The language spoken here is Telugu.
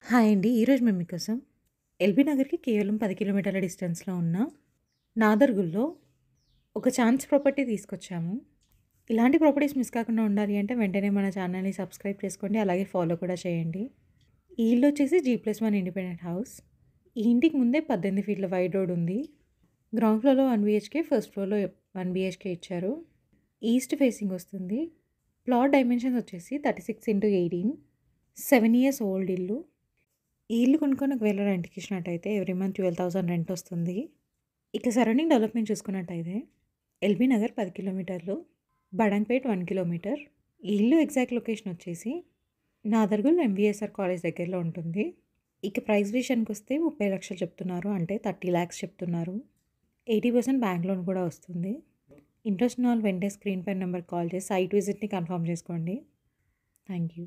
హాయ్ అండి. ఈరోజు మేము మీకోసం ఎల్బీ నగర్‌కి కేవలం 10 కిలోమీటర్ల డిస్టెన్స్‌లో ఉన్న నాదర్గుల్లో ఒక ఛాన్స్ ప్రాపర్టీ తీసుకొచ్చాము. ఇలాంటి ప్రాపర్టీస్ మిస్ కాకుండా ఉండాలి అంటే వెంటనే మన ఛానల్‌ని సబ్స్క్రైబ్ చేసుకోండి. అలాగే ఫాలో కూడా చేయండి. ఈ ఇల్లు వచ్చేసి G+1 ఇండిపెండెంట్ హౌస్. ఈ ఇంటికి ముందే 18 ఫీట్ల వైడ్ రోడ్ ఉంది. గ్రౌండ్ ఫ్లోర్‌లో 1 బీహెచ్‌కే, ఫస్ట్ ఫ్లోర్‌లో 1 బీహెచ్‌కే ఇచ్చారు. ఈస్ట్ ఫేసింగ్ వస్తుంది. ప్లాట్ డైమెన్షన్స్ వచ్చేసి 36x18, 7 ఇయర్స్ ఓల్డ్ ఇల్లు. ఈ ఇల్లు కొనుక్కొని ఒకవేళ రెంట్‌కి ఇచ్చినట్టయితే ఎవ్రీ మంత్ 12,000 రెంట్ వస్తుంది. ఇక సరౌండింగ్ డెవలప్‌మెంట్ చూసుకున్నట్టయితే ఎల్బీ నగర్ 10 కిలోమీటర్లు, బడంగ్‌పేట్ 1 కిలోమీటర్. ఈ ఇల్లు ఎగ్జాక్ట్ లొకేషన్ వచ్చేసి నాదర్గుల్ ఎంవీఎస్ఆర్ కాలేజ్ దగ్గరలో ఉంటుంది. ఇక ప్రైస్ విషయానికొస్తే 30,00,000 చెప్తున్నారు. అంటే 30,00,000 చెప్తున్నారు. 80% బ్యాంక్ లోన్ కూడా వస్తుంది. ఇంట్రెస్ట్ ఉన్న వాళ్ళు వెంటనే స్క్రీన్ పైన నెంబర్‌కి కాల్ చేసి సైట్ విజిట్‌ని కన్ఫర్మ్ చేసుకోండి. Thank you.